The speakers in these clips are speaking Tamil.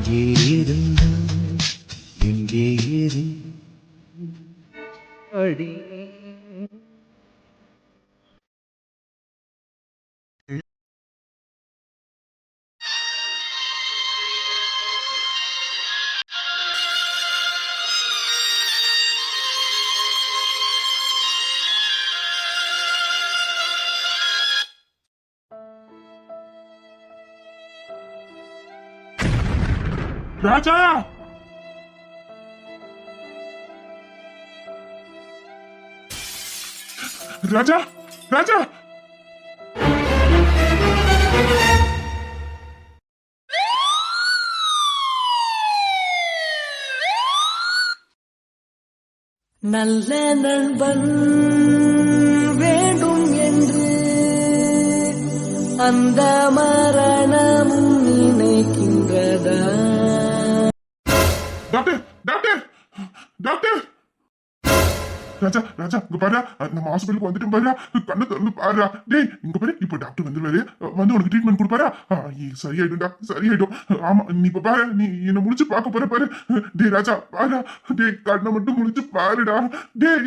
இங்கே இருந்தால் எங்கே இரு அடி ராஜா ராஜா ராஜா நல்ல நண்பன் வேண்டும் என்று அந்த மரணமும் நினைக்கின்றதா? Doctor doctor doctor Raja Raja இங்க பாரு, நம்ம ஹாஸ்பிட்டலுக்கு வந்துட்டோம் பாரு, கண்ணு திறந்து பாரு. டேய் இங்க பாரு, இப்ப டாக்டர் வந்துருவாரு, வந்து உனக்கு ட்ரீட்மெண்ட் கொடுப்பாரா? சரியாயிடும்டா, சரியாயிடும். ஆமா, நீ இப்ப பாரு, நீ என்ன முடிச்சு பார்க்க போற பாரு. டேய் ராஜா பாரு, டேய் கண்ணை மட்டும் முடிச்சு பாருடா. டேய்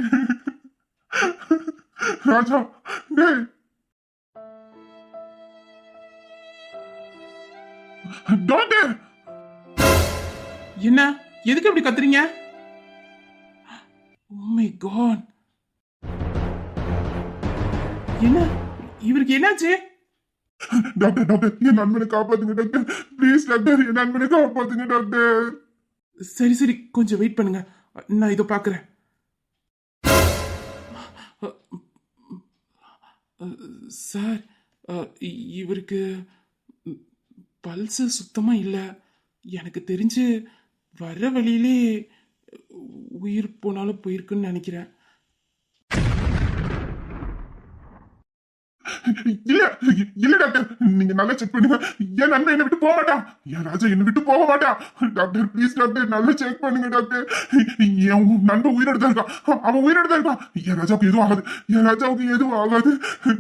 ராஜா, டேய் டாக்டர். என்ன, எதுக்கு அப்படி கத்துறீங்க? Oh my God. என்ன, இவருக்கு என்னாச்சு? டாக்டர் டாக்டர் என் நண்பனை காப்பாத்துங்க டாக்டர், ப்ளீஸ் டாக்டர், என் நண்பனை காப்பாத்துங்க டாக்டர். சரி சரி, கொஞ்சம் வெயிட் பண்ணுங்க, நான் இதோ பாக்குறேன். சார், இவருக்கு பல்ஸ் சுத்தமா இல்ல. எனக்கு தெரிஞ்சு வர வழியிலே உயிர் போனாலும் போயிருக்குன்னு நினைக்கிறேன். இல்ல இல்ல டாக்டர், நீங்க நல்லா செக் பண்ணுங்க. என் நண்பன் என்ன விட்டு போக மாட்டான், என் ராஜா என்ன விட்டு போக மாட்டான். டாக்டர் ப்ளீஸ் டாக்டர், நல்லா செக் பண்ணுங்க டாக்டர். என் நண்பன் உயிரோட தான் இருக்கான், அவன் உயிரோட தான் இருக்கான். என் ராஜாவுக்கு எதுவும் ஆகாது, என் ராஜாவுக்கு எதுவும் ஆகாது.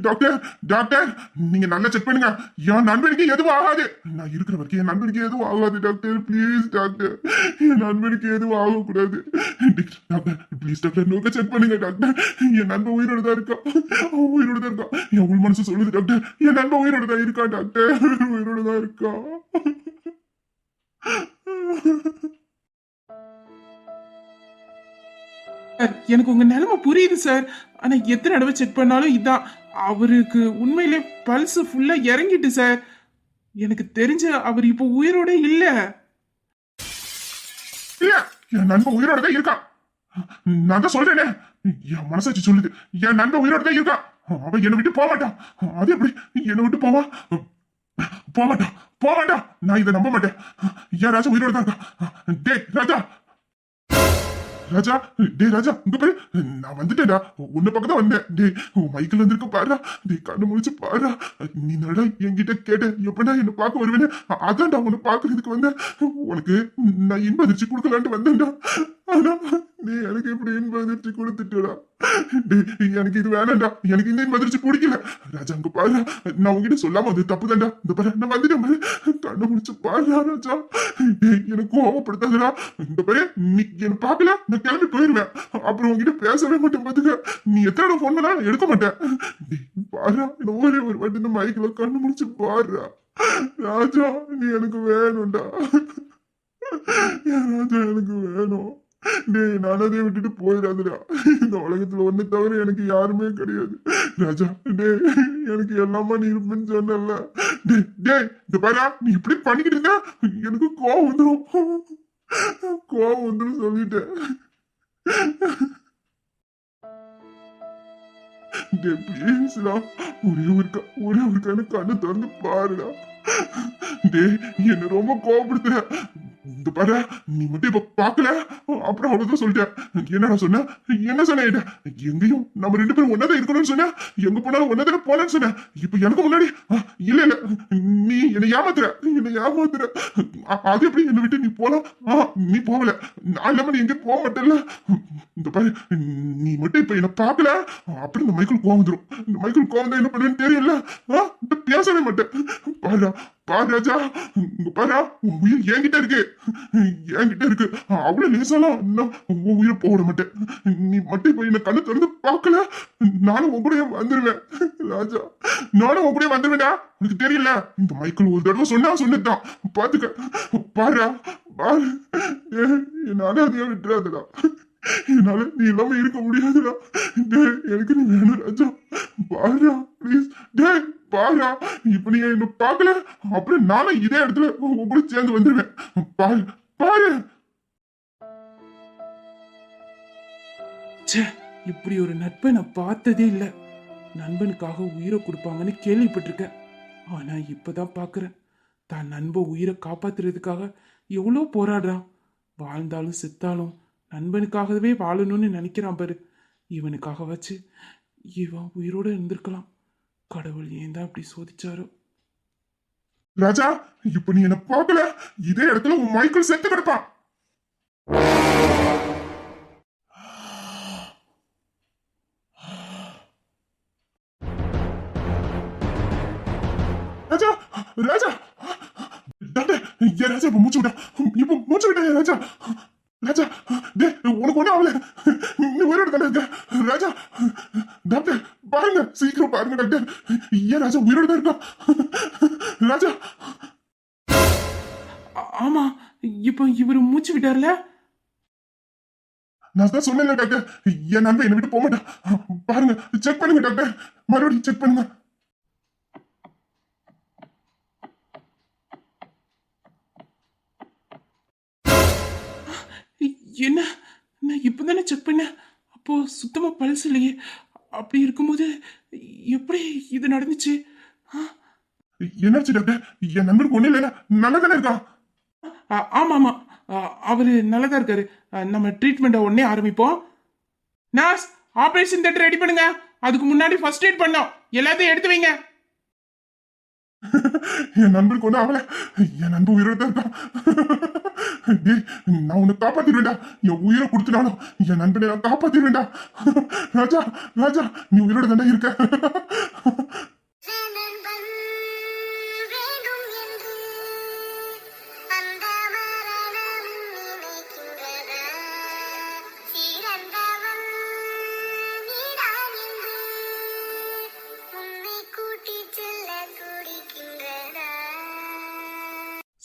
டாக்டர் டாக்டர் நீங்க நல்லா செக் பண்ணுங்க, என் நண்பனுக்கு எதுவும் ஆகாது. நான் இருக்கிற வரைக்கும் என் நண்பனுக்கு எதுவும் ஆகாது டாக்டர், ப்ளீஸ் டாக்டர், என் நண்பனுக்கு எதுவும் ஆகக்கூடாது. டாக்டர் ப்ளீஸ் டாக்டர், நோக்க செக் பண்ணுங்க டாக்டர். என் நண்பன் உயிரோட தான் இருக்கான், அவன் உயிரோட தான் இருக்கான். என் உள் மனசு சொல்லுது டாக்டர், என் நண்பன் உயிரோட தான் இருக்கான் டாக்டர், உயிரோட தான் இருக்கான். சார், எனக்கு உங்க நிலைமை புரியுது சார். ஆனா எத்தனை தடவை செக் பண்ணாலும் இதான், அவருக்கு உண்மையிலே பல்ஸ் ஃபுல்லா இறங்கிட்டு சார். எனக்கு தெரிஞ்ச அவர் இப்போ உயிரோட இல்ல. இல்ல, என் நண்பன் உயிரோட தான் இருக்கான். நான் தான் சொல்றேனே, என் மனசாட்சி சொல்லுது, என் நண்பன் உயிரோட தான் இருக்கான். அவன் என்னை விட்டு போக மாட்டான். அது எப்படி என்னை விட்டு போவான்? போக மாட்டான், போக மாட்டான். நான் இதை நம்ப மாட்டேன். என் ராஜா உயிரோட தான் இருக்கான். டேய் ராஜா, ராஜா, டேய் ராஜா இங்க பாரு, நான் வந்துட்டேன்டா, உன்னை பக்கம் தான் வந்தேன். டேய் உன் மைக்கில் வந்திருக்க பாருடா, டேய் கண்ணு முடிச்சு பாருடா. நீ நடா என்கிட்ட கேட்ட எப்படா என்ன பார்க்க வருவேன்னு, அதான்டா உன்னை பார்க்கறதுக்கு வந்தேன். உனக்கு நான் இன்ப அதிர்ச்சி கொடுக்கலான்ட்டு வந்தேன்டா. ஆனா நீ எனக்கு இப்படி இன்ப அதிர்ச்சி கொடுத்துட்டடா. டேய் எனக்கு இது வேணாம்டா, எனக்கு இந்த இன்ப அதிர்ச்சி பிடிக்கல. ராஜா அங்க பாருடா, நான் உங்ககிட்ட சொல்லாம அது தப்பு தான்டா. இந்த பாரு நான் வந்துட்டேன் பாரு, கண்ணை முடிச்சு பாருடா ராஜா. டேய் எனக்கு கோவப்படுத்தாதடா. இந்த பாரு நீ என்ன பார்க்கல, நான் கிளம்பி போயிருவேன். அப்புறம் உங்ககிட்ட பேசவே மாட்டேன் பாத்துக்க. நீ எத்தனை போன் பண்ணா எடுக்க மாட்டேன். பாருடா, ஒரே ஒரு வாட்டி இந்த மைக்கில கண்ணு முடிச்சு பாருடா. ராஜா நீ எனக்கு வேணும்டா, ராஜா எனக்கு வேணும். டேய் நானதே விட்டுட்டு போயிடாதுடா. இந்த உலகத்துல ஒண்ணு தவிர எனக்கு யாருமே கிடையாது ராஜா. டேய் எனக்கு எல்லாமா நீ இருப்பேன்னு சொன்னல. டேய் டேய் இந்த பாரா, நீ இப்படி பண்ணிக்கிட்டு இருந்தா எனக்கு கோவம் வந்துடும், கோவம் வந்துடும் சொல்லிட்டேன். டேய் ப்ளீஸ்டா, ஒரே ஒரு கண்ணு திறந்து பாருடா. டேய் என்ன ரொம்ப கோவப்படுத்துற. இந்த பாரு நீ மட்டும் இப்ப பாக்கல, அப்புறம் அவ்வளவுதான் சொல்லிட்டேன். என்ன சொன்ன, என்ன சொன்ன? எங்கேயும் நம்ம ரெண்டு பேரும் ஒன்னதான் இருக்கணும்னு சொன்ன, எங்க போனாலும் ஒன்னதான போலன்னு சொன்ன. இப்ப எனக்கு முன்னாடி இல்ல இல்ல நீ என்ன ஏமாத்துற, என்ன ஏமாத்துற. அது எப்படி என்ன விட்டு நீ போலாம்? நீ போகல, நான் இல்லாம நீ எங்க போக மாட்டேல்ல. இந்த பாரு, நீ மட்டும் இப்ப என்ன பார்க்கல அப்படி இந்த மைக்கேல் கோவம் வந்துடும். இந்த மைக்கேல் கோவம் தான் என்ன பண்ணுவேன்னு தெரியல. பேசவே மாட்டேன். பாரு பாரு ராஜா, இங்க பாரு, உன் உயிர் என்கிட்ட இருக்கு, என்கிட்ட இருக்கு. அவ்வளவு லேசாலாம் உன் உயிரை போட மாட்டேன். நீ மட்டும் இப்ப என்ன கண்ணு திறந்து பார்க்கல, நானும் உன் கூட வந்துருவேன் ராஜா, நானும் உன் கூட வந்துருவேடா. உனக்கு தெரியல, இந்த மைக்கேல் ஒரு தடவை சொன்னதுதான், பாத்துக்க. பாரு பாரு, என்னால அதையா விட்டுறாதடா, என்னால நீ இல்லாம இருக்க முடியாதுடா. எனக்கு நீ வேணும் ராஜா, பாருடா ப்ளீஸ். பாருடா, இப்ப நீ என்ன பார்க்கல அப்புறம் நானும் இதே இடத்துல உங்க கூட சேர்ந்து வந்துருவேன். பாரு பாரு. இப்படி ஒரு நட்பை நான் பார்த்ததே இல்லை. நண்பனுக்காக உயிரை கொடுப்பாங்கன்னு கேள்விப்பட்டிருக்கேன். ஆனா இப்பதான் பாக்குறேன், தான் நண்பன் உயிரை காப்பாத்துறதுக்காக எவ்வளோ போராடுறான். வாழ்ந்தாலும் செத்தாலும் நண்பனுக்காகவே வாழணும்னு நினைக்கிறான் பாரு. இவனுக்காக வச்சு இவன் உயிரோட இருந்திருக்கலாம். கடவுள் ஏன் தான் அப்படி சோதிச்சாரோ. ராஜா, இப்ப நீ என்ன பார்க்கல, இதே இடத்துல உன் மைக்கேல் செத்து கிடப்பான். ராஜா ராஜா டாக்டர், ஏன் ராஜா இப்ப மூச்சு விட்டா, இப்ப மூச்சு விட்டா ராஜா. ராஜா உனக்கு ஒண்ணு ஆகல, நீ உயிரோட தானே இருக்க ராஜா. டாக்டர் பாருங்க, சீக்கிரம் பாருங்க டாக்டர், ஏன் ராஜா உயிரோட தான் இருக்கான் ராஜா. ஆமா, இப்ப இவரு மூச்சு விட்டார்ல. நான் தான் சொன்னேன் டாக்டர், என் நண்பன் என்னை விட்டு போக மாட்டான். பாருங்க, செக் பண்ணுங்க டாக்டர், மறுபடியும் செக் பண்ணுங்க. என்ன, நான் இப்பதானே செக் பண்ணேன், அப்போ சுத்தமா பல்ஸ் இல்லையே. அப்படி இருக்கும்போது எப்படி இது நடந்துச்சு? என்னாச்சு டாக்டர்? என் நண்பனுக்கு ஒண்ணு இல்லைன்னா நல்லா தானே இருக்கான். ஆமா ஆமா, அவரு நல்லதா இருக்காரு. நம்ம ட்ரீட்மெண்ட்டை உடனே ஆரம்பிப்போம். நர்ஸ், ஆபரேஷன் தியேட்டர் ரெடி பண்ணுங்க. அதுக்கு முன்னாடி ஃபர்ஸ்ட் எய்ட் பண்ணோம், எல்லாத்தையும் எடுத்து வைங்க. என் நண்பனுக்கு ஒண்ணு ஆகல, என் நண்பன் உயிரோட தான் இருக்கான். நான் உன்னை காப்பாத்திடுவேண்டா, என் உயிரை கொடுத்துனாலும் என் நண்பனை நான் காப்பாத்திடுவேண்டா. ராஜா ராஜா, நீ உயிரோட தாண்டா இருக்க.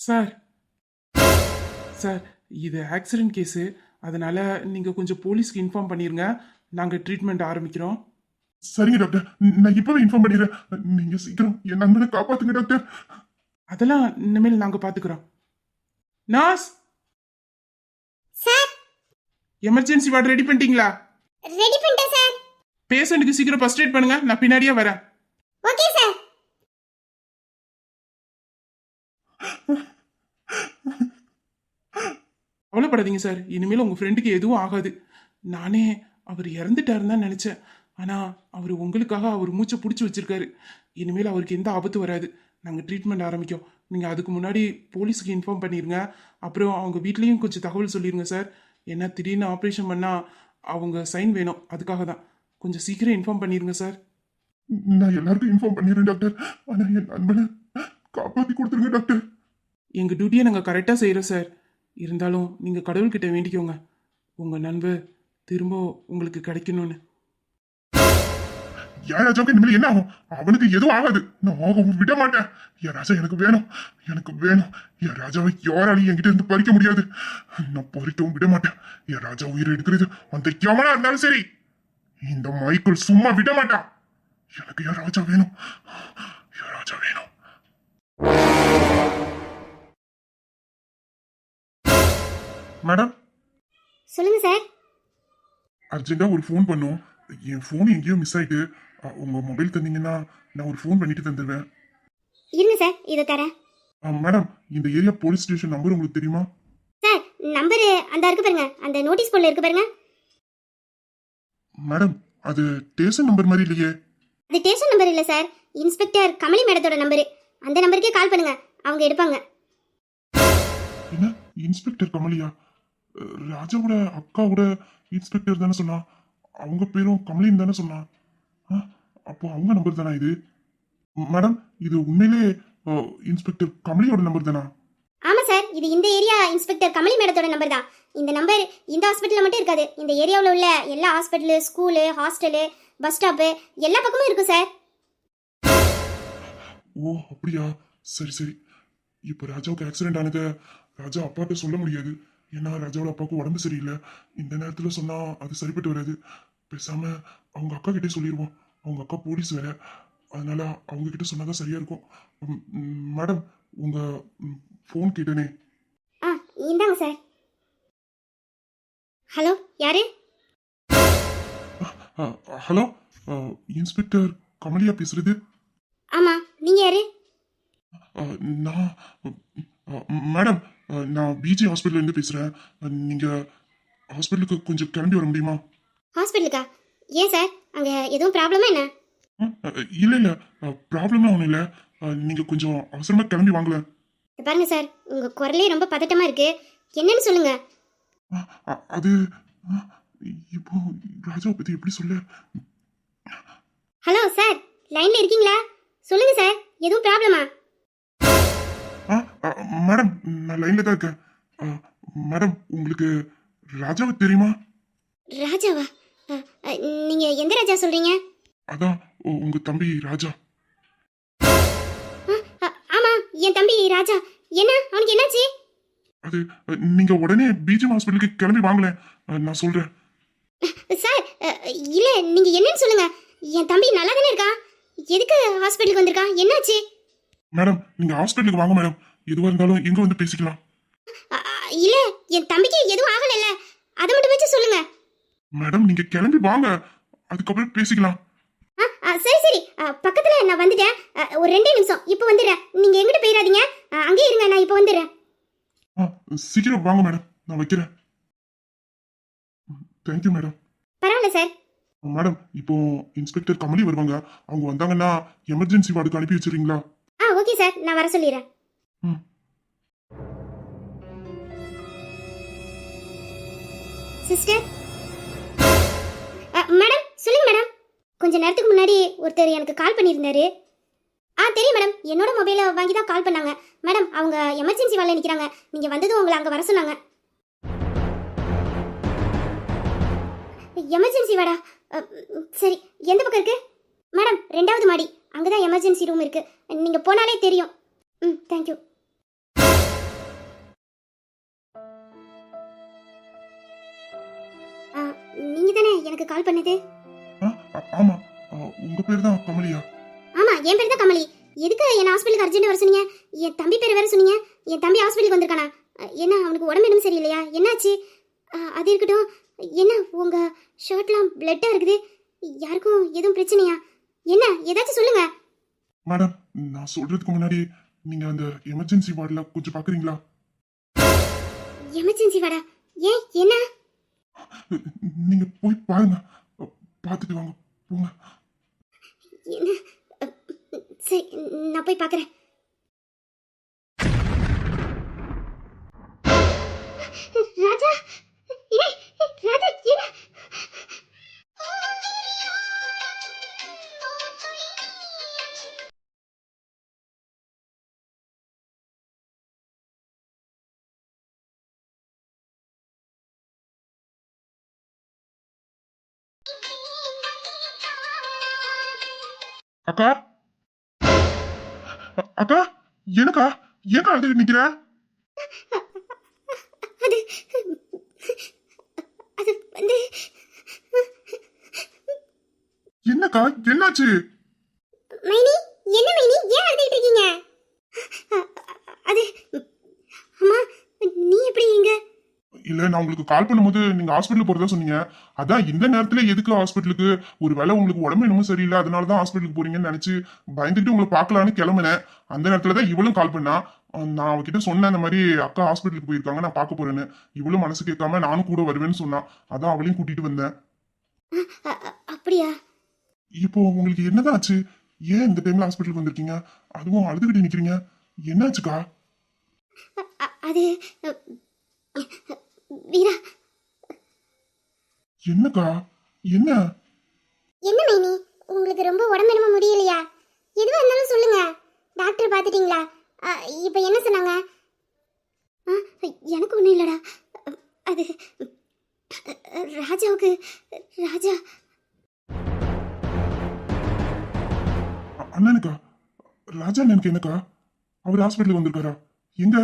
சார் சார், இது ஆக்சிடென்ட் கேஸு, அதனால நீங்கள் கொஞ்சம் போலீஸ்க்கு இன்ஃபார்ம் பண்ணிடுங்க. நாங்கள் ட்ரீட்மெண்ட் ஆரம்பிக்கிறோம். சரிங்க டாக்டர், நான் இப்பவே இன்ஃபார்ம் பண்ணிடுறேன். நீங்க சீக்கிரம் என் நண்பனை காப்பாத்துங்க டாக்டர். அதெல்லாம் இனிமேல் நாங்கள் பார்த்துக்குறோம். Nurse, sir, emergency ward ready பண்ணிட்டீங்களா? ரெடி பண்ணிட்டேன் சார். பேஷண்ட்டுக்கு சீக்கிரம் ஃபர்ஸ்ட் எய்ட் பண்ணுங்க, நான் பின்னாடியே வரேன். Okay sir. கவலைப்படாதீங்க சார், இனிமேல் உங்கள் ஃப்ரெண்டுக்கு எதுவும் ஆகாது. நானே அவர் இறந்துட்டாருன்னு தான் நினச்சேன், ஆனால் அவர் உங்களுக்காக அவர் மூச்சை பிடிச்சி வச்சிருக்காரு. இனிமேல் அவருக்கு எந்த ஆபத்து வராது. நாங்கள் ட்ரீட்மெண்ட் ஆரம்பிக்கும். நீங்கள் அதுக்கு முன்னாடி போலீஸுக்கு இன்ஃபார்ம் பண்ணிடுங்க. அப்புறம் அவங்க வீட்லேயும் கொஞ்சம் தகவல் சொல்லிடுங்க சார். ஏன்னா திடீர்னு ஆப்ரேஷன் பண்ணால் அவங்க சைன் வேணும், அதுக்காக தான். கொஞ்சம் சீக்கிரம் இன்ஃபார்ம் பண்ணிடுங்க சார். நான் எல்லாருக்கும் இன்ஃபார்ம் பண்ணிடுறேன் டாக்டர், ஆனா என் நண்பனை காப்பாத்தி கொடுத்துருங்க டாக்டர். எங்கள் டியூட்டியை நாங்கள் கரெக்டாக செய்கிறோம் சார். இருந்தாலும் நீங்கள் கடவுள்கிட்ட வேண்டிக்கோங்க, உங்கள் நண்பர் திரும்ப உங்களுக்கு கிடைக்கணும்னு. என் ராஜாவுக்கு இனிமேல் என்ன ஆகும்? அவனுக்கு எதுவும் ஆகாது, நான் ஆகவும் விட மாட்டேன். என் ராஜா எனக்கு வேணும், எனக்கு வேணும். என் ராஜாவை யாராலையும் என்கிட்ட இருந்து பறிக்க முடியாது, நான் பறிக்கவும் விட மாட்டேன். என் ராஜா உயிரை எடுக்கிறது அந்த எவனா இருந்தாலும் சரி, இந்த மைக்கேல் சும்மா விட மாட்டான். எனக்கு என் ராஜா வேணும், என் ராஜா வேணும். மேடம், சொல்லுங்க சார். அர்ஜென்ட்டா ஒரு ஃபோன் பண்ணும். என் ஃபோன் எங்கேயோ மிஸ் ஆயிட்டு, உங்க மொபைல் தந்தீங்கன்னா நான் ஒரு ஃபோன் பண்ணிட்டு தந்துடுவேன். இருங்க சார், இதை தரேன். மேடம், இந்த ஏரியா போலீஸ் ஸ்டேஷன் நம்பர் உங்களுக்கு தெரியுமா? சார், நம்பரு அந்த இருக்கு பாருங்க, அந்த நோட்டீஸ் போர்டில் இருக்கு பாருங்க. மேடம், அது ஸ்டேஷன் நம்பர் மாதிரி இல்லையே. அது ஸ்டேஷன் நம்பர் இல்லை சார், இன்ஸ்பெக்டர் கமலி மேடத்தோட நம்பரு. அந்த நம்பருக்கே கால் பண்ணுங்க, அவங்க எடுப்பாங்க. என்ன இன்ஸ்பெக்டர் கமலியா? ராஜாவோட அக்காவோட இன்ஸ்பெக்டர் தானே சொன்னா? அவங்க பேரும் கமலின்னு தானே சொன்னா? ஆ, அப்போ அவங்க நம்பர் தானா இது? மேடம், இது உண்மையிலே இன்ஸ்பெக்டர் கமலியோட நம்பர் தானா? ஆமா சார், இது இந்த ஏரியா இன்ஸ்பெக்டர் கமலி மேடத்தோட நம்பர் தான். இந்த நம்பர் இந்த ஹாஸ்பிட்டல்ல மட்டும் இருக்காது, இந்த ஏரியாவில் உள்ள எல்லா hospital, school, hostel, bus stop எல்லா பக்கமும் இருக்கும் சார். ஓ அப்படியா? சரி சரி. இப்போ ராஜாவுக்கு ஆக்சிடென்ட் ஆனதை ராஜா அப்பாட்ட சொல்ல முடியாது. ஏன்னா ராஜாவோட அப்பாவுக்கு உடம்பு சரியில்லை. இந்த நேரத்தில் சொன்னா அது சரிப்பட்டு வராது. பேசாம அவங்க அக்கா கிட்டே சொல்லிடுவோம். அவங்க அக்கா போலீஸ் வேற, அதனால அவங்க கிட்ட சொன்னாதான் சரியா இருக்கும். மேடம், உங்க ஃபோன் கேட்டனே. ஆ, இந்தாங்க சார். ஹலோ, யாரு? ஹலோ, இன்ஸ்பெக்டர் கமலியா பேசுறது? ஆமா, நீங்க யாரு? நான் மேடம், நான் பிஜி ஹாஸ்பிட்டல்லேருந்து பேசுகிறேன். நீங்கள் ஹாஸ்பிட்டலுக்கு கொஞ்சம் கிளம்பி வர முடியுமா? ஹாஸ்பிட்டலுக்கா? ஏன் சார், அங்க எதுவும் ப்ராப்ளமா என்ன? இல்லை இல்லை, ப்ராப்ளம்லாம் ஒன்றும் இல்லை. நீங்கள் கொஞ்சம் அவசரமாக கிளம்பி வாங்கலேன். இத பாருங்க சார், உங்க குரலே ரொம்ப பதட்டமா இருக்கு. என்னன்னு சொல்லுங்க. அது இப்போ ராஜாவை பற்றி எப்படி சொல்ல? ஹலோ சார், லைன்ல இருக்கீங்களா? சொல்லுங்க சார், எதுவும் ப்ராப்ளமா? மேடம், நான் லைனில் தான் இருக்கேன். மேடம், உங்களுக்கு ராஜாவை தெரியுமா? ராஜாவா? நீங்க எந்த ராஜா சொல்றீங்க? அதான் உங்க தம்பி ராஜா. ஆமா, என் தம்பி ராஜா. என்ன, அவனுக்கு என்னாச்சு? அது நீங்க உடனே பிஜிஎம் ஹாஸ்பிட்டலுக்கு கிளம்பி வாங்கலேன், நான் சொல்றேன். சார், இல்ல, நீங்க என்னன்னு சொல்லுங்க. என் தம்பி நல்லா தானே இருக்கான், எதுக்கு ஹாஸ்பிட்டலுக்கு வந்திருக்கான்? என்னாச்சு? மேடம், நீங்க ஹாஸ்பிட்டலுக்கு வாங்க மேடம். எதுவா இருந்தாலும் எங்க வந்து பேசிக்கலாம். இல்ல, என் தம்பிக்கு எதுவும் ஆகலைல்ல, அதை மட்டும் வச்சு சொல்லுங்க. மேடம், நீங்க கிளம்பி வாங்க, அதுக்கப்புறம் பேசிக்கலாம். சரி சரி, பக்கத்துல நான் வந்துட்டேன். ஒரு 2 நிமிஷம், இப்போ வந்துடுறேன். நீங்க எங்கிட்ட போயிடாதீங்க, அங்கேயே இருங்க, நான் இப்போ வந்துடுறேன். சீக்கிரம் வாங்க மேடம், நான் வைக்கிறேன். Thank you madam. பரவாயில்ல சார். மேடம், இப்போ இன்ஸ்பெக்டர் கமலி வருவாங்க. அவங்க வந்தாங்கன்னா எமர்ஜென்சி வார்டுக்கு அனுப்பி வச்சிருக்கீங்களா? ஓகே சார், நான் வர சொல்லிடுறேன். சிஸ்டர், மேடம் சொல்லுங்க மேடம். கொஞ்ச நேரத்துக்கு முன்னாடி ஒருத்தர் எனக்கு கால் பண்ணியிருந்தாரு. தெரியும் மேடம், என்னோட மொபைலை வாங்கி தான் கால் பண்ணாங்க. மேடம், அவங்க எமர்ஜென்சி வார்டில் நிற்கிறாங்க. நீங்கள் வந்ததும் உங்களை அங்கே வர சொன்னாங்க. எமர்ஜென்சி வார்டா? சரி, எந்த பக்கம் இருக்கு? மேடம், 2வது மாடி, அங்கே தான் எமர்ஜென்சி ரூம் இருக்கு. நீங்கள் போனாலே தெரியும். தேங்க்யூ. நீங்கள் தானே எனக்கு கால் பண்ணது? ஆமா, உங்க பேர் தான் கமலியா? ஆமா, என் பேர் தான் கமலி. எதுக்கு என்ன ஹாஸ்பிட்டலுக்கு அர்ஜென்ட் வர சொன்னீங்க? என் தம்பி பேர் வேற சொன்னீங்க. என் தம்பி ஹாஸ்பிட்டலுக்கு வந்திருக்கானா? என்ன, அவனுக்கு உடம்பு எதுவும் சரியில்லையா? என்னாச்சு? அது இருக்கட்டும், என்ன உங்க ஷர்ட்லாம் பிளட்டா இருக்குது? யாருக்கும் எதுவும் பிரச்சனையா? என்ன, ஏதாச்சும் சொல்லுங்க. மேடம், நான் சொல்றதுக்கு முன்னாடி நீங்க அந்த எமர்ஜென்சி வார்டில் கொஞ்சம் பாக்குறீங்களா? எமர்ஜென்சி வாடா? ஏன், என்ன? நீங்க போய் பாருங்க, பார்த்துட்டு வாங்க, போங்க. என்ன? சரி, நான் போய் பார்க்குறேன். ராஜா, ராஜா, என்ன? அக்கா, அக்கா, எனக்கா ஏக்கா அது நிக்கிற? அது அது வந்து என்னக்கா, என்னாச்சு? மைனி, என்ன மைனி, ஏன் அழுதுட்டு இருக்கீங்க? அது அம்மா, நீ எப்படி இங்க? இல்ல, நான் உங்களுக்கு கால் பண்ணும்போது நீங்க ஹாஸ்பிட்டல் போறதா சொன்னீங்க. அதான் இந்த நேரத்துல எதுக்கு ஹாஸ்பிட்டலுக்கு? ஒரு வேளை உங்களுக்கு உடம்பு என்னமோ சரியில்லை, அதனாலதான் ஹாஸ்பிட்டலுக்கு போறீங்கன்னு நினைச்சு பயந்துட்டு உங்களை பார்க்கலான்னு கிளம்புனேன். அந்த நேரத்துல தான் இவளும் கால் பண்ணா. நான் அவகிட்ட சொன்னேன், இந்த மாதிரி அக்கா ஹாஸ்பிட்டலுக்கு போயிருக்காங்க, நான் பார்க்க போறேன்னு. இவளும் மனசு கேட்காம நானும் கூட வருவேன்னு சொன்னா. அதான் அவளையும் கூட்டிட்டு வந்தேன். அப்படியா? இப்போ உங்களுக்கு என்னதான் ஆச்சு? ஏன் இந்த டைம்ல ஹாஸ்பிட்டலுக்கு வந்திருக்கீங்க? அதுவும் அழுதுகிட்டு நிக்கிறீங்க, என்னாச்சுக்கா? அது வீரா. என்னக்கா என்ன? என்ன மைனி, உங்களுக்கு ரொம்ப உடம்பு என்னமோ முடியலையா? எதுவா இருந்தாலும் சொல்லுங்க. டாக்டர் பார்த்துட்டீங்களா? இப்போ என்ன சொன்னாங்க? எனக்கு ஒன்றும் இல்லைடா. அது ராஜாவுக்கு ராஜா. அண்ணனுக்கா? ராஜா அண்ணனுக்கு என்னக்கா? அவர் ஹாஸ்பிட்டலுக்கு வந்திருக்காரா? எங்க?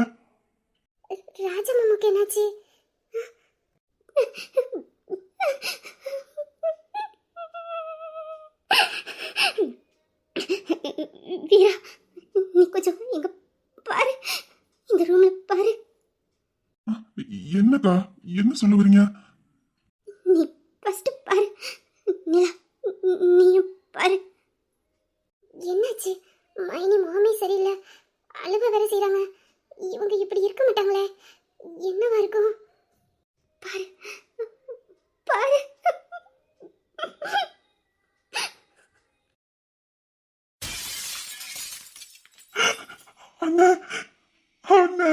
ராஜா மாமாக்கு என்னாச்சு? வீரா, நீ கொஞ்சம் எங்க பாரு, இந்த ரூம்ல பாரு. என்னக்கா என்ன சொல்ல வரீங்க? நீ ஃபர்ஸ்ட் பாரு. நிலா, நீயும் பாரு. என்னாச்சு? மைனி மாமி சரியில்லை, அழுவ வேற செய்றாங்க. இவங்க இப்படி இருக்க மாட்டாங்களே, என்னவா இருக்கும்? பாரு பாரு. அண்ணா அண்ணா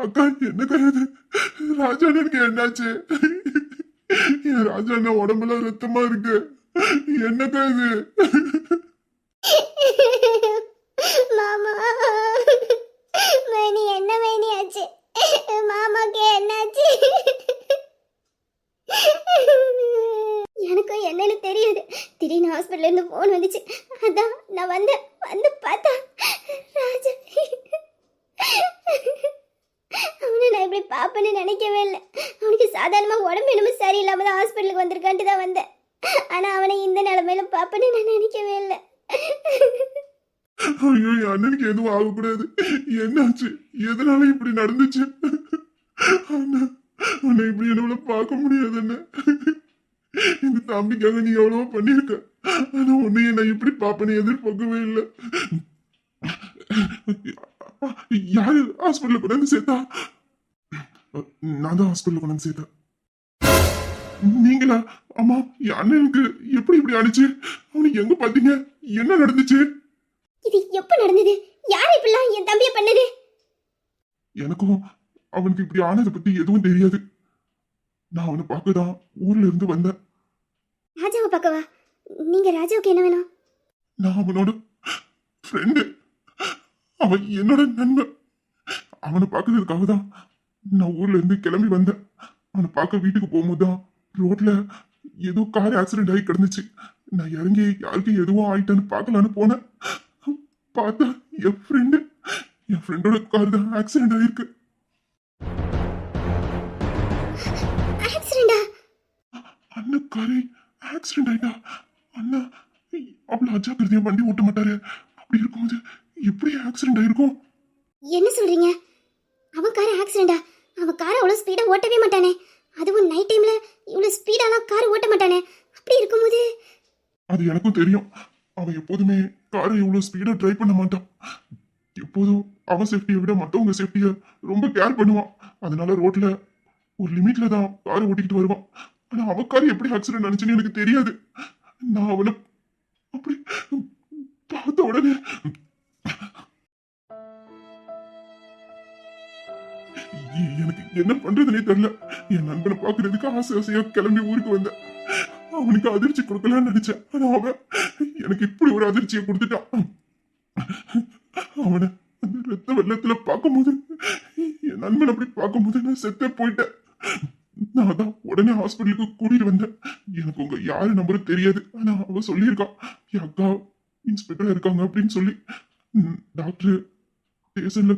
அக்கா என்னக்கா இது? ராஜா அண்ணனுக்கு என்னாச்சு? என் ராஜா அண்ணன் உடம்புல ரத்தமா இருக்கு. என்னக்கா இது? மாமா, மைனி என்ன மைனி ஆச்சு? மாமாக்கு என்னாச்சு? எனக்கும் என்னன்னு தெரியாது. திடீர்னு ஹாஸ்பிட்டல்ல இருந்து போன் வந்துச்சு. அதான் நான் வந்து பார்த்தா ராஜா. அவனை நான் இப்படி பாப்பேன்னு நினைக்கவே இல்லை. அவனுக்கு சாதாரணமா உடம்பு என்னமோ சரியில்லாம தான் ஹாஸ்பிட்டலுக்கு வந்திருக்கான்ட்டு தான் வந்தேன். ஆனா அவனை இந்த நிலைமையில பாப்பேன்னு நான் நினைக்கவே இல்லை. ஐயோ என் அண்ணனுக்கு எதுவும் ஆகக்கூடாது. என்னாச்சு? எதனால இப்படி நடந்துச்சு? அண்ணா அண்ணா இப்படி என்னால பார்க்க முடியாது அண்ணா. இந்த தம்பிக்காக நீ எவ்வளவோ பண்ணிருக்க. ஆனா உன்னைய நான் இப்படி பாப்பேன்னு எதிர்பார்க்கவே இல்லை. யாரு ஹாஸ்பிட்டல்ல கொண்டாந்து சேர்த்தா? நான் தான் ஹாஸ்பிட்டல்ல கொண்டாந்து சேர்த்தேன். நீங்களா? அம்மா என் அண்ணனுக்கு எப்படி இப்படி ஆனிச்சு? அவனுக்கு எங்க பாத்தீங்க? என்ன நடந்துச்சு? இது எப்ப நடந்தது? யார் இப்படிலாம் என் தம்பிய பண்ணது? எனக்கும் அவனுக்கு இப்படி ஆனதை பத்தி எதுவும் தெரியாது. நான் அவனை பார்க்கதான் ஊர்ல இருந்து வந்தேன். ராஜாவை பார்க்கவா? நீங்க ராஜாவுக்கு என்ன வேணும்? நான் அவனோட ஃப்ரெண்டு. அவன் என்னோட நண்பன். அவனை பார்க்கறதுக்காக தான் நான் ஊர்ல இருந்து கிளம்பி வந்தேன். அவனை பார்க்க வீட்டுக்கு போகும்போதுதான் ரோட்ல ஏதோ கார் ஆக்சிடென்ட் ஆகி கிடந்துச்சு. நான் இறங்கி யாருக்கும் எதுவும் ஆயிட்டான்னு பார்க்கலான்னு போனேன். பார்த்தா என் ஃப்ரெண்டோட கார் தான் ஆக்சிடென்ட் ஆயிருக்கு. ஆக்சிடென்டா? அண்ணன் காரை ஆக்சிடென்ட் ஆயிட்டா? அண்ணா அவ்வளவு அஜாக்கிரதையா வண்டி ஓட்ட மாட்டாரு. அப்படி இருக்கும்போது எப்படி ஆக்சிடென்ட் ஆயிருக்கும்? என்ன சொல்றீங்க? அவன் கார் ஆக்சிடென்டா? அவன் காரை அவ்வளவு ஸ்பீடா ஓட்டவே மாட்டானே. அதுவும் நைட் டைம்ல இவ்வளவு ஸ்பீடாலாம் கார் ஓட்ட மாட்டானே. அப்படி இருக்கும்போது அது எனக்கும் தெரியும். அவன் எப்போதுமே காரை இவ்வளவு ஸ்பீடா டிரைவ் பண்ண மாட்டான். எப்போதும் அவன் சேஃப்டியை விட மற்றவங்க சேஃப்டியை ரொம்ப கேர் பண்ணுவான். அதனால ரோட்ல ஒரு லிமிட்ல தான் காரை ஓட்டிக்கிட்டு வருவான். ஆனா அவன் கார் எப்படி ஆக்சிடென்ட் ஆனிச்சுன்னு எனக்கு தெரியாது. நான் அவனை அப்படி பார்த்த உடனே எனக்கு என்ன பண்றதுனே தெரியல. என் நண்பனை பாக்குறதுக்கு ஆசை ஆசையா கிளம்பி ஊருக்கு வந்தேன். அவனுக்கு அதிர்ச்சி கொடுக்கலாம்னு நினைச்சேன். ஆனா அவன் எனக்கு இப்படி ஒரு அதிர்ச்சியை கொடுத்துட்டான். அவனை அந்த ரத்த வெள்ளத்துல பார்க்கும்போது, என் நண்பன் அப்படி பார்க்கும்போது நான் செத்தே போயிட்டேன். நான் தான் உடனே ஹாஸ்பிட்டலுக்கு கூட்டிட்டு வந்தேன். எனக்கு உங்க யாரு நம்பரும் தெரியாது. ஆனா அவ சொல்லியிருக்கான் என் அக்கா இன்ஸ்பெக்டரா இருக்காங்க அப்படின்னு சொல்லி. டாக்டர் ஸ்டேஷன்ல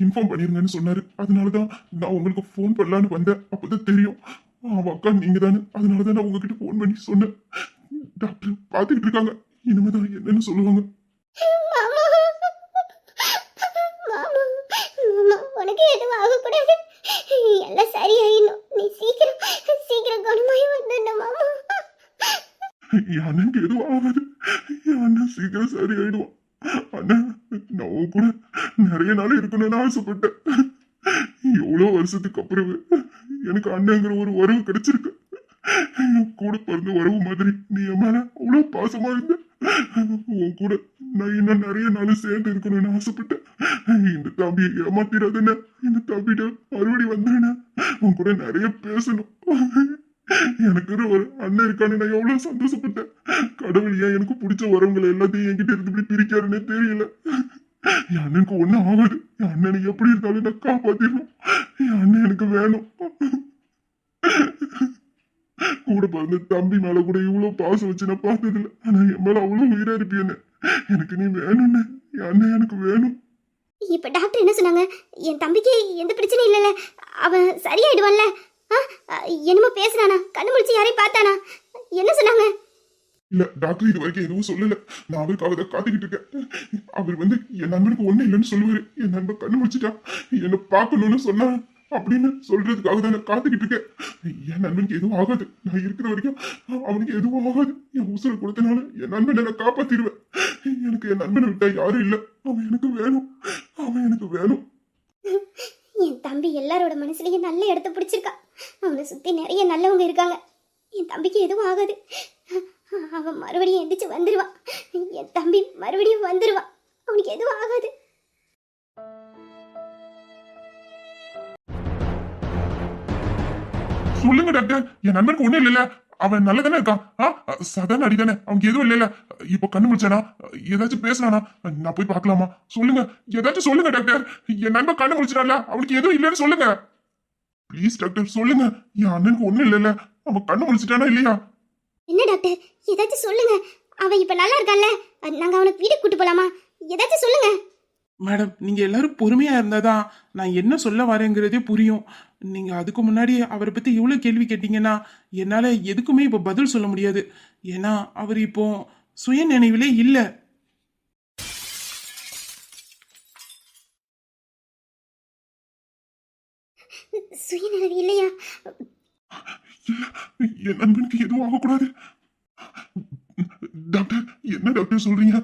இன்ஃபார்ம் பண்ணிருங்கன்னு சொன்னாரு. அதனாலதான் நான் உங்களுக்கு ஃபோன் பண்ணலான்னு வந்தேன். அப்பதான் தெரியும் அவன் அக்கா நீங்க தானே. அதனாலதான் நான் உங்ககிட்ட ஃபோன் பண்ணி சொன்னேன். டாக்டர் பாத்துக்கிட்டு இருக்காங்க. இனிமேதான் என்னன்னு சொல்லுவாங்க. மாமா மாமா மாமா உனக்கு எதுவும் ஆகக்கூடாது, எல்லாம் சரியாயிடும். நீ சீக்கிரம் சீக்கிரம் குணமாயி வந்துடணும் மாமா. என் அண்ணனுக்கு எதுவும் ஆகாது. என் அண்ணன் சீக்கிரம் சரியாயிடுவான். அண்ணா, நான் உன் கூட நிறைய நாள் இருக்கணும்னு ஆசைப்பட்டேன். எவ்வளவு வருஷத்துக்கு அப்புறம் எனக்கு அண்ணங்கிற ஒரு உறவு கிடைச்சிருக்கு. என் கூட பிறந்த உறவு மாதிரி நீ என் மேல அவ்வளவு பாசமா இருந்த. உன் கூட நான் இன்னும் நிறைய நாள் சேர்ந்து இருக்கணும்னு ஆசைப்பட்டேன். இந்த தம்பியை ஏமாத்திராதுன்னு, இந்த தம்பிட்ட மறுபடி வந்துடுன்னு உன் கூட நிறைய பேசணும். எனக்கு ஒரு அண்ணன் இருக்கான்னு நான் எவ்வளவு சந்தோஷப்பட்டேன். கடவுள் ஏன் எனக்கு பிடிச்ச உறவுங்களை எல்லாத்தையும் என்கிட்ட இருந்து இப்படி பிரிக்காருன்னே தெரியல. என் அண்ணனுக்கு ஒண்ணும் ஆகாது. என் அண்ணனை எப்படி இருந்தாலும் நான் காப்பாத்திடணும். என் அண்ணன் எனக்கு வேணும். கூட பிறந்த தம்பி மேல கூட இவ்வளவு பாசம் வச்சு நான் பார்த்ததில்ல. ஆனா என் மேல அவ்வளவு உயிரா இருப்பியன்னு. எனக்கு நீ வேணும்னு. என் அண்ணன் எனக்கு வேணும். இப்ப டாக்டர் என்ன சொன்னாங்க? என் தம்பிக்கு எந்த பிரச்சனையும் இல்லைல்ல, அவன் சரியாயிடுவான்ல? என்னமோ பேசுறானா? கண்ணு முடிச்சு யாரையும் பார்த்தானா? என்ன சொன்னாங்க? இல்ல டாக்டர் இது வரைக்கும் எதுவும் சொல்லல. நான் அவருக்காக தான் காத்துக்கிட்டு இருக்கேன். அவர் என் நண்பனுக்கு ஒண்ணு இல்லைன்னு சொல்லுவாரு. என் நண்பன் கண்ணு முடிச்சுட்டா என்ன பார்க்கணும்னு சொன்னா அப்படின்னு சொல்றதுக்காக தான் நான் காத்துக்கிட்டு இருக்கேன். என் நண்பனுக்கு எதுவும் ஆகாது. நான் இருக்கிற வரைக்கும் அவனுக்கு எதுவும் ஆகாது. என் உசுரை கொடுத்தனால என் நண்பனை நான் காப்பாத்திடுவேன். எனக்கு என் நண்பனை விட்டா யாரும் இல்லை. அவன் எனக்கு வேணும். அவன் எனக்கு வேணும். என் தம்பி எல்லாரோட மனசுலயும் நல்ல இடத்த பிடிச்சிருக்கா. அவனை சுத்தி நிறைய நல்லவங்க இருக்காங்க. என் தம்பிக்கு எதுவும் ஆகாது. அவன் மறுபடியும் எந்திரிச்சு வந்துருவான். என் தம்பி மறுபடியும் வந்துருவான். அவனுக்கு எதுவும் ஆகாது. சொல்லுங்க டாக்டர், என் நண்பனுக்கு ஒண்ணும் இல்லைல்ல? அவன் நல்லதானே இருக்கான். சாதாரண அடிதானே, அவனுக்கு எதுவும் இல்லைல்ல? இப்போ கண்ணு முடிச்சானா? ஏதாச்சும் பேசினானா? நான் போய் பார்க்கலாமா? சொல்லுங்க, ஏதாச்சும் சொல்லுங்க டாக்டர். என் நண்பன் கண்ணு முடிச்சிட்டான்ல, அவனுக்கு எதுவும் இல்லைன்னு சொல்லுங்க. ப்ளீஸ் டாக்டர் சொல்லுங்க. என் அண்ணனுக்கு ஒண்ணும் இல்லைல்ல? அவன் கண்ணு முடிச்சிட்டானா இல்லையா? என்ன டாக்டர், ஏதாச்சும் சொல்லுங்க. அவன் இப்ப நல்லா இருக்கான்ல? நாங்க அவனுக்கு வீட்டுக்கு கூட்டு போலாமா? ஏதாச்சும் சொல்லுங்க. மேடம், நீங்க எல்லாரும் பொறுமையா இருந்தாதான் நான் என்ன சொல்ல வரேங்கிறதே புரியும். நீங்க அதுக்கு முன்னாடி அவரை பத்தி இவ்வளவு கேள்வி கேட்டீங்கன்னா என்னால எதுக்குமே இப்ப பதில் சொல்ல முடியாது. ஏன்னா அவர் இப்போ சுய நினைவிலே இல்ல. சுயநலவு இல்லையா? என் நண்பனுக்கு எதுவும் ஆகக்கூடாது. டாக்டர், என்ன டாக்டர் சொல்றீங்க?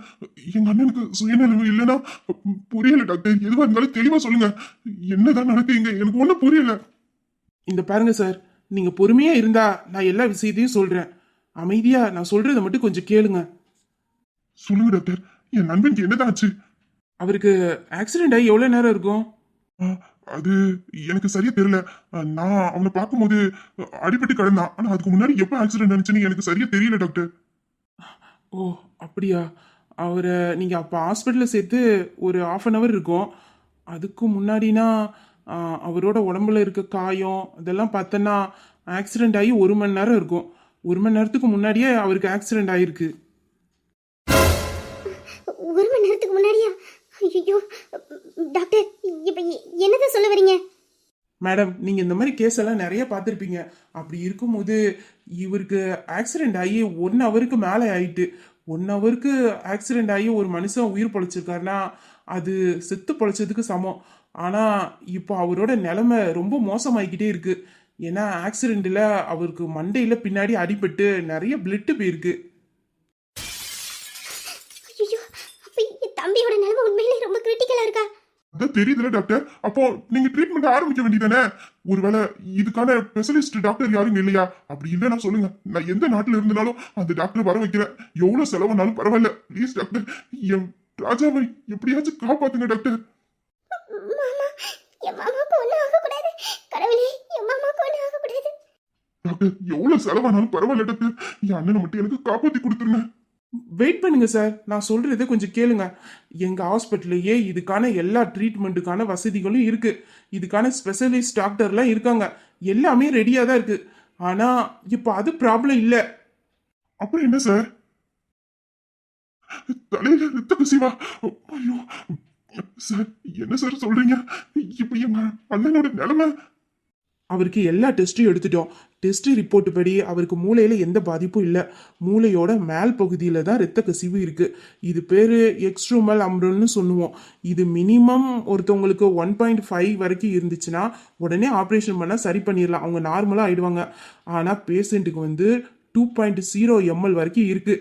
எங்க அண்ணனுக்கு சுயநலவு இல்லைன்னா புரியல டாக்டர். எதுவா இருந்தாலும் தெளிவா சொல்லுங்க. என்னதான் நடக்குங்க? எனக்கு ஒண்ணும் புரியல. இந்த பாருங்க சார், நீங்க பொறுமையா இருந்தா நான் எல்லா விஷயத்தையும் சொல்றேன். அமைதியா நான் சொல்றதை மட்டும் கொஞ்சம் கேளுங்க. சொல்லுங்க டாக்டர், என் நண்பனுக்கு என்னதான் ஆச்சு? அவருக்கு ஆக்சிடென்ட் ஆகி எவ்வளவு நேரம் இருக்கும்? அது எனக்கு சரியா தெரியல. நான் அவனை பார்க்கும்போது அடிபட்டு கிடந்தான். ஆனா அதுக்கு முன்னாடி எப்ப ஆக்சிடென்ட் ஆனிச்சுன்னு எனக்கு சரியா தெரியல டாக்டர். ஓ அப்படியா? அவரை நீங்க அப்ப ஹாஸ்பிட்டல்ல சேர்த்து ஒரு 1/2 hour இருக்கும். அதுக்கு முன்னாடினா அவரோட உடம்புல இருக்க காயம் அதெல்லாம் பார்த்தோன்னா ஆக்சிடென்ட் ஆகி 1 மணி நேரம் இருக்கும். 1 மணி நேரத்துக்கு முன்னாடியே அவருக்கு ஆக்சிடென்ட் ஆயிருக்கு. 1 மணி நேரத்துக்கு முன்னாடியா? ஐயோ டாக்டர், இப்ப என்னதான் சொல்ல வரீங்க? மேடம், நீங்க இந்த மாதிரி கேஸ் எல்லாம் நிறைய பார்த்துருப்பீங்க. அப்படி இருக்கும்போது இவருக்கு ஆக்சிடென்ட் ஆகி 1 hourக்கு மேலே ஆயிட்டு. 1 hourக்கு ஆக்சிடென்ட் ஆகி ஒரு மனுஷன் உயிர் பொழைச்சிருக்காருன்னா அது செத்து பொழைச்சதுக்கு சமம். ஆனா இப்போ அவரோட நிலைமை ரொம்ப மோசமாயிக்கிட்டே இருக்கு. ஏன்னா ஆக்சிடென்ட்ல அவருக்கு மண்டையில பின்னாடி அடிபட்டு நிறைய பிளட் போயிருக்கு. ஐயோ, அப்ப என் தம்பியோட நிலைமை உண்மையிலே ரொம்ப கிரிட்டிக்கலா இருக்கா? அதான் தெரியுதுல டாக்டர். அப்போ நீங்க ட்ரீட்மெண்ட் ஆரம்பிக்க வேண்டியதானே? ஒருவேளை இதுக்கான ஸ்பெஷலிஸ்ட் டாக்டர் யாரும் இல்லையா? அப்படி இல்லைன்னா சொல்லுங்க, நான் எந்த நாட்டுல இருந்தாலும் அந்த டாக்டர் வர வைக்கிறேன். எவ்வளவு செலவானாலும் பரவாயில்ல. ப்ளீஸ் டாக்டர், என் ராஜாவை எப்படியாச்சும் காப்பாத்துங்க டாக்டர். மாமா, என் மாமாக்கு ஒண்ணும் ஆகக்கூடாது. கடவுளே, என் மாமாக்கு ஒண்ணும் ஆகக்கூடாது. டாக்டர், எவ்வளவு செலவானாலும் பரவாயில்ல டாக்டர். என் அண்ணனை மட்டும் எனக்கு காப்பாத்தி கொடுத்துருங்க. வெயிட் பண்ணுங்க சார், நான் சொல்றதை கொஞ்சம் கேளுங்க. எங்க ஹாஸ்பிட்டல்லையே இதுக்கான எல்லா ட்ரீட்மெண்ட்டுக்கான வசதிகளும் இருக்கு. இதுக்கான ஸ்பெஷலிஸ்ட் டாக்டர்லாம் இருக்காங்க. எல்லாமே ரெடியா தான் இருக்கு. ஆனா இப்போ அது ப்ராப்ளம் இல்ல. அப்புறம் என்ன சார்? தலையில ரத்த கசிவா? ஐயோ சார், என்ன சார் சொல்றீங்க? இப்ப எங்க அண்ணனோட நிலைமை? அவருக்கு எல்லா டெஸ்ட்டும் எடுத்துட்டோம். டெஸ்ட் ரிப்போர்ட் படி அவருக்கு மூளையில எந்த பாதிப்பும் இல்லை. மூளையோட மேல் பகுதியில தான் இரத்த கசிவு இருக்கு. இது பேரு எக்ஸ்ட்ரூமல் அம்ரல்னு சொல்லுவோம். இது மினிமம் ஒருத்தவங்களுக்கு 1.5 வரைக்கும் இருந்துச்சுன்னா உடனே ஆப்ரேஷன் பண்ண சரி பண்ணிடலாம், அவங்க நார்மலா ஆயிடுவாங்க. ஆனா பேஷண்ட்டுக்கு வந்து 2.0 ml வரைக்கும் இருக்கு.